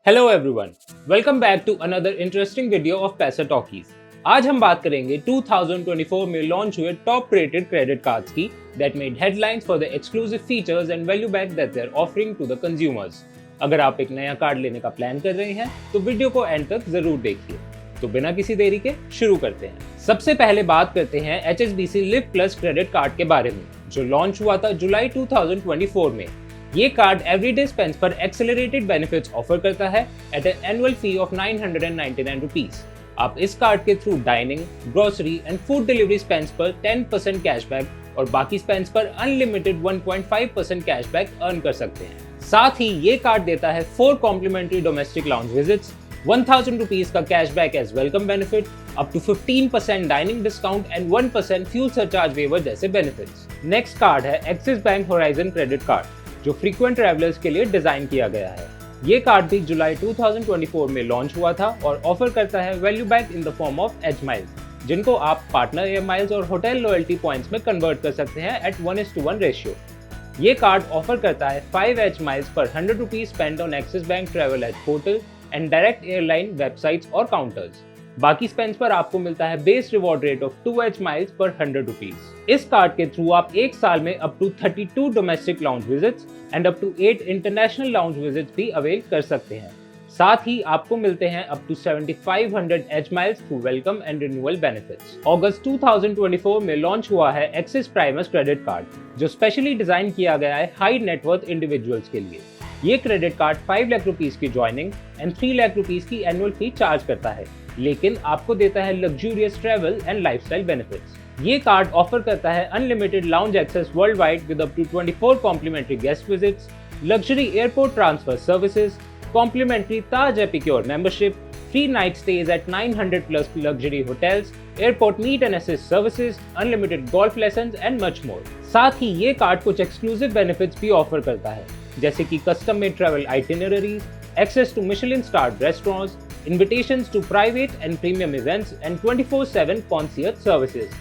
Hello everyone, welcome back to another interesting video of Paisa Talkies. आज हम बात करेंगे 2024 में लॉन्च हुए टॉप रेटेड क्रेडिट कार्ड्स की that made headlines for the exclusive features and value back that they are offering to the consumers. अगर आप एक नया कार्ड लेने का प्लान कर रहे हैं तो वीडियो को एंड तक जरूर देखिए। तो बिना किसी देरी के शुरू करते हैं। सबसे पहले बात करते हैं HSBC live plus credit card के बारे में, जो लॉन्च हुआ था जुलाई 2024 में। ये कार्ड एवरीडे स्पेंड्स पर एक्सेलरेटेड बेनिफिट्स ऑफर करता है at an annual fee of 999 rupees. आप इस कार्ड के through dining, grocery and food delivery spends पर 10% कैशबैक और बाकी स्पेंड्स पर अनलिमिटेड 1.5% कैशबैक अर्न कर सकते हैं। साथ ही ये कार्ड देता है 4 complimentary domestic lounge visits, 1000 rupees का cashback as welcome benefit, up to 15% dining discount and 1% fuel surcharge waiver जैसे बेनिफिट्स। नेक्स्ट कार्ड है Axis Bank Horizon credit card, जो फ्रीक्वेंट ट्रैवलर्स के लिए डिजाइन किया गया है। ये कार्ड भी जुलाई 2024 में लॉन्च हुआ था और ऑफर करता है value back in the form of edge miles, जिनको आप पार्टनर एयर माइल्स और होटल लॉयल्टी पॉइंट्स में कन्वर्ट कर सकते हैं एट 1:1 रेशियो। ये कार्ड ऑफर करता है 5 एच माइल्स पर 100 rupees spend on Axis bank travel at hotel and direct airline websites और काउंटर्स। बाकी स्पेंड्स पर आपको मिलता है base reward rate of 2 edge miles पर 100 रुपीज। इस कार्ड के थ्रू आप एक साल में up to 32 domestic lounge visits and up to 8 international lounge visits भी अवेल कर सकते हैं। साथ ही आपको मिलते हैं up to 7500 H miles through welcome and renewal benefits. अगस्त 2024 में लॉन्च हुआ है एक्सिस प्राइमस क्रेडिट कार्ड, जो स्पेशली डिजाइन किया गया है हाई नेटवर्थ इंडिविजुअल्स के लिए। ये क्रेडिट कार्ड 5 लाख रुपीज की ज्वाइनिंग एंड 3 लाख रुपीज की एनुअल फी चार्ज करता है, लेकिन आपको देता है luxurious travel and lifestyle benefits. ये कार्ड ऑफर करता है unlimited lounge access world wide with up to 24 complimentary guest visits, luxury airport transfer services, complimentary Taj epicure membership, free night stays at 900 plus luxury hotels, airport meet and assist services, unlimited golf lessons and much more. साथ ही ये card कुछ exclusive benefits भी offer करता है, जैसे कि custom made travel itineraries, access to Michelin starred restaurants, invitations to private and premium events and 24/7 concierge services।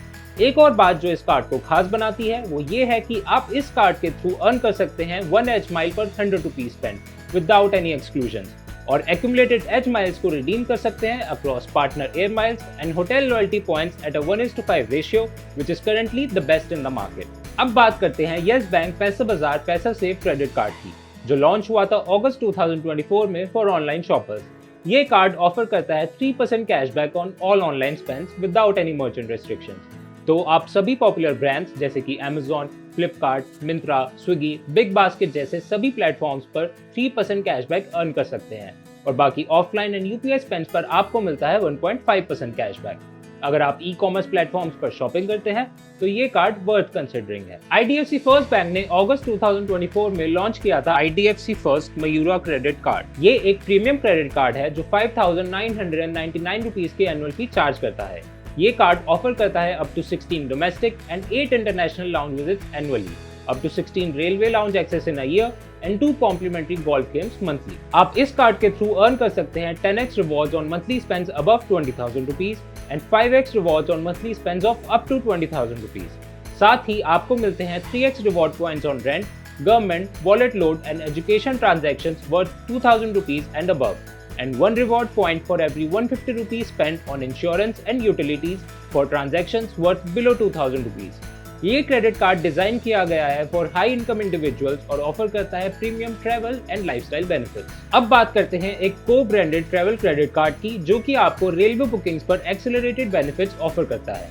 एक और बात जो इस कार्ड को खास बनाती है वो ये है कि आप इस कार्ड के थ्रू अर्न कर सकते हैं 1 एच माइल पर 100 rupees spend without any exclusion, और एक्यूमुलेटेड एच माइल्स को रिडीम कर सकते हैं across partner air miles and hotel loyalty points at a 1:5 ratio which is currently the best in the market. अब बात करते हैं येस बैंक पैसा बाजार पैसा सेव क्रेडिट कार्ड की, जो लॉन्च हुआ था अगस्त 2024 में फॉर ऑनलाइन शॉपर्स। ये कार्ड ऑफर करता है 3% cashback on all online spends without any merchant restrictions. तो आप सभी पॉपुलर ब्रांड्स जैसे कि Amazon, Flipkart, Myntra, Swiggy, big basket जैसे सभी प्लेटफॉर्म्स पर 3% कैशबैक अर्न कर सकते हैं, और बाकी ऑफलाइन एंड UPI स्पेंड्स पर आपको मिलता है 1.5% कैशबैक। अगर आप ई-कॉमर्स प्लेटफॉर्म्स पर शॉपिंग करते हैं तो ये कार्ड वर्थ कंसिडरिंग है। IDFC फर्स्ट बैंक ने अगस्त 2024 में लॉन्च किया था IDFC first Mayura credit card. ये एक प्रीमियम क्रेडिट कार्ड है जो 5,999 रुपीज की एनुअल फी चार्ज करता है। ये कार्ड ऑफर करता है up to 16 domestic and 8 international lounge visits annually, up to 16 railway lounge access in a year and 2 complimentary golf games monthly। आप इस कार्ड के थ्रू अर्न कर सकते हैं 10x rewards on monthly spends above 20,000 rupees and 5x rewards on monthly spends of up to 20,000 rupees। साथ ही आपको मिलते हैं 3x reward points on rent, government, wallet load and education transactions worth 2,000 rupees and above, and 1 reward point for every 150 rupees spent on insurance and utilities for transactions worth below 2,000 rupees। ये credit card design किया गया है for high income individuals और offer करता है premium travel and lifestyle benefits. अब बात करते हैं एक को ब्रांडेड ट्रैवल क्रेडिट कार्ड की, जो कि आपको रेलवे बुकिंग्स पर एक्सेलरेटेड बेनिफिट्स ऑफर करता है।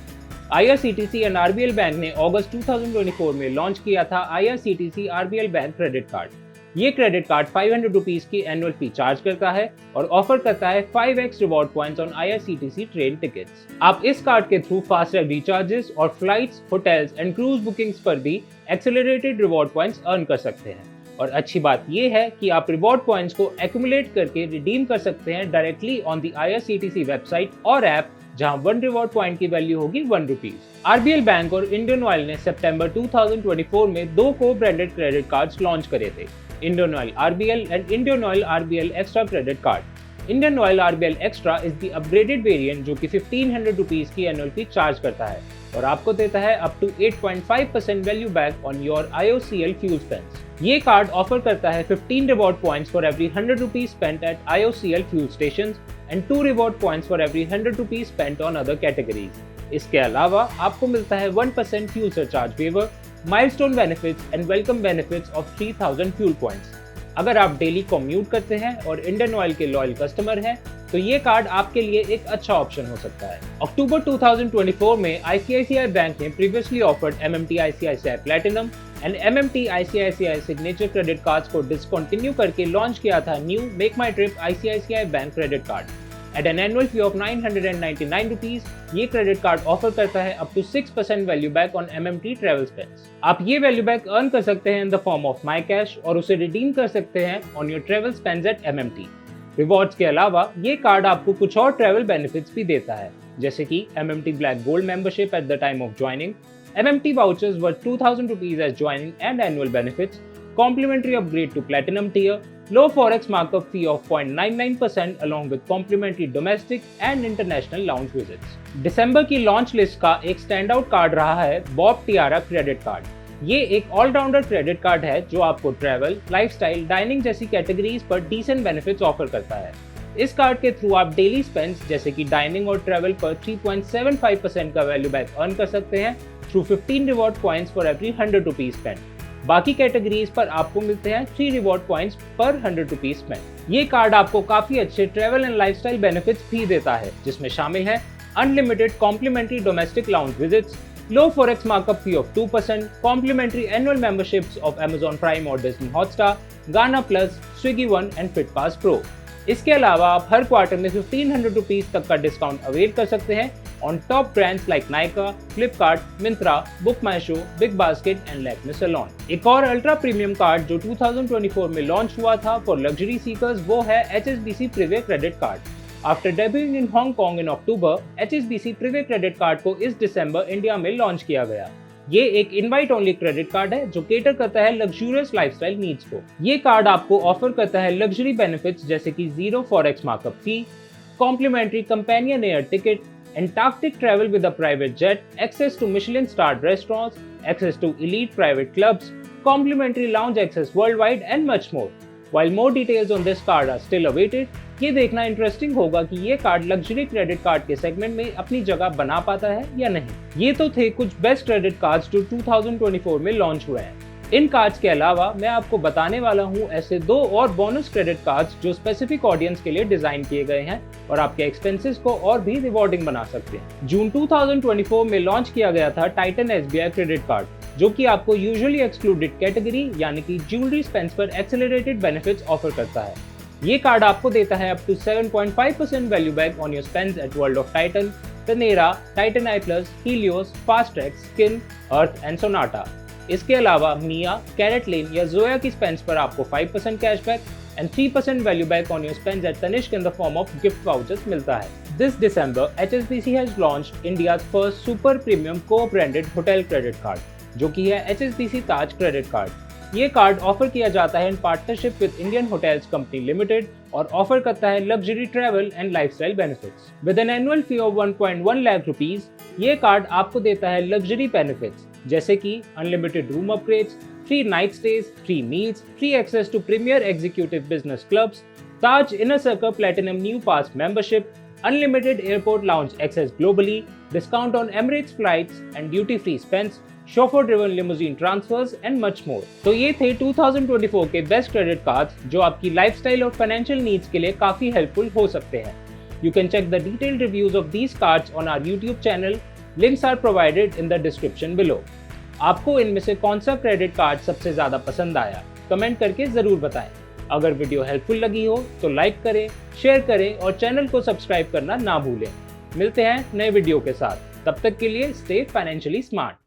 IRCTC एंड RBL बैंक ने अगस्त 2024 में लॉन्च किया था IRCTC RBL bank credit card. ये क्रेडिट कार्ड 500 रुपीज की एनुअल फी चार्ज करता है और ऑफर करता है 5x reward points on IRCTC train tickets. आप इस कार्ड के थ्रू फास्टैग रिचार्जेस और flights, hotels and cruise bookings पर भी एक्सेलरेटेड रिवॉर्ड पॉइंट्स अर्न कर सकते हैं। और अच्छी बात यह है कि आप रिवॉर्ड पॉइंट्स को एक्यूमुलेट करके रिडीम कर सकते हैं directly on the IRCTC website और ऐप, जहां 1 रिवॉर्ड पॉइंट की वैल्यू होगी 1 रुपीज। RBL बैंक और इंडियन ऑयल ने सितंबर 2024 में 2 को ब्रांडेड क्रेडिट कार्ड्स लॉन्च करे थे, Indian oil RBL and Indian oil RBL extra credit card. Indian oil RBL extra is the upgraded variant जो कि 1500 रुपीज की एनुअल फी चार्ज करता है और आपको देता है up to 8.5% value back on your IOCL fuel spends. ये कार्ड ऑफर करता है 15 reward points for every 100 rupees spent at IOCL fuel stations and 2 reward points for every 100 rupees spent on other categories. इसके अलावा आपको मिलता है 1% fuel surcharge waiver, milestone benefits and welcome benefits of 3000 fuel points. अगर आप daily commute करते हैं और इंडियन ऑयल के लॉयल कस्टमर हैं तो ये कार्ड आपके लिए एक अच्छा ऑप्शन हो सकता है। अक्टूबर 2024 में ICICI बैंक ने previously offered MMT ICICI platinum and MMT ICICI signature credit cards को डिसकंटिन्यू करके लॉन्च किया था new Make My Trip ICICI bank credit card. At an annual fee of 999 rupees ये क्रेडिट कार्ड ऑफर करता है up to 6% value back on MMT travel spends. आप ये value back earn कर सकते हैं in the form of My Cash और उसे रिडीम कर सकते हैं on your travel spends at MMT। Rewards के अलावा ये कार्ड आपको कुछ और ट्रेवल बेनिफिट्स भी देता है, जैसे कि MMT black gold membership at the time of joining, MMT vouchers worth 2000 rupees as joining and annual benefits, complimentary upgrade to platinum tier, low forex markup fee of 0.99% along with complimentary domestic and international lounge visits। दिसंबर की launch list का एक stand out card रहा है Bob Tiara credit card. ये एक allrounder credit card है जो आपको ट्रैवल, लाइफस्टाइल, डाइनिंग जैसी कैटेगरीज पर डिसेंट बेनिफिट्स ऑफर करता है। इस कार्ड के थ्रू आप डेली स्पेंड्स जैसे कि डाइनिंग और ट्रैवल पर 3.75% का वैल्यू बैक अर्न कर सकते हैं through 15 reward points for every 100 rupees spend. बाकी कैटेगरीज पर आपको मिलते हैं 3 रिवॉर्ड पॉइंट्स पर 100 रुपीज स्पेंड। ये कार्ड आपको काफी अच्छे ट्रैवल एंड लाइफस्टाइल बेनिफिट्स भी देता है, जिसमें शामिल है unlimited complimentary domestic lounge visits, low forex markup fee of 2%, complimentary annual memberships of Amazon Prime और Disney Hotstar, Gaana Plus, Swiggy One and FitPass Pro। इसके अलावा आप हर क्वार्टर में 1500 रुपीज तक का डिस्काउंट अवेल कर सकते हैं on top brands like Nykaa, Flipkart, Myntra, Book My Show, Big Basket and Lakme salon. एक और अल्ट्रा प्रीमियम कार्ड जो 2024 में लॉन्च हुआ था फॉर लग्जरी सीकर्स वो है HSBC Privé credit card. After debuting in Hong Kong in October, HSBC Privé credit card को इस दिसंबर इंडिया में लॉन्च किया गया। ये एक इनवाइट ओनली क्रेडिट कार्ड है जो केटर करता है लग्जूरियस लाइफस्टाइल नीड्स को। ये कार्ड आपको ऑफर करता है लग्जरी बेनिफिट्स जैसे कि 0 forex markup fee, complimentary companion air ticket, Antarctic travel with a private jet, access to Michelin-starred restaurants, access to elite private clubs, complimentary lounge access worldwide, and much more. While more details on this card are still awaited, ये देखना interesting होगा कि ये card luxury credit card के segment में अपनी जगह बना पाता है या नहीं। ये तो थे कुछ बेस्ट क्रेडिट कार्ड्स जो 2024 में लॉन्च हुए हैं। इन कार्ड्स के अलावा मैं आपको बताने वाला हूँ ऐसे 2 और बोनस क्रेडिट कार्ड्स जो स्पेसिफिक ऑडियंस के लिए डिजाइन किए गए हैं और आपके एक्सपेंसेस को और भी रिवॉर्डिंग बना सकते हैं। जून 2024 में लॉन्च किया गया था टाइटन SBI क्रेडिट कार्ड, जो कि आपको यूजुअली एक्सक्लूडेड कैटेगरी यानी कि ज्वेलरी स्पेंड्स पर एक्सेलरेटेड बेनिफिट्स ऑफर करता है। ये कार्ड आपको देता है up to 7.5% value back on your spends at world of Titan, Panera, Titan I Plus, Helios, Fastrack, Skin, Earth and Sonata। इसके अलावा मिया, कैरेट लेन या जोया की स्पेंड्स पर आपको 5% cashback and 3% value back on your spends at Tanishq in the form of gift vouchers मिलता है। This दिसंबर HSBC has launched India's first super premium co-branded hotel credit card, जो कि है HSBC ताज क्रेडिट कार्ड। ये कार्ड ऑफर किया जाता है in partnership with Indian Hotels Company Limited और ऑफर करता है luxury travel and lifestyle benefits. With an annual fee of 1.1 lakh rupees, ये कार्ड आपको देता है लग्जरी बेनिफिट्स जैसे कि unlimited room upgrades, free night stays, free meals, free access to premier executive business clubs, Taj inner circle platinum new pass membership, unlimited airport lounge access globally, discount on Emirates flights and duty free spends, chauffeur driven limousine transfers and much more। तो ये थे 2024 के best credit cards जो आपकी lifestyle और financial needs के लिए काफी हेल्पफुल हो सकते हैं। You can check the detailed reviews of these cards on our YouTube channel. Links are provided in the description below। आपको इनमें से कौन सा क्रेडिट कार्ड सबसे ज्यादा पसंद आया, कमेंट करके जरूर बताएं। अगर वीडियो हेल्पफुल लगी हो तो लाइक करें, शेयर करें और चैनल को सब्सक्राइब करना ना भूलें। मिलते हैं नए वीडियो के साथ, तब तक के लिए स्टे फाइनेंशियली स्मार्ट।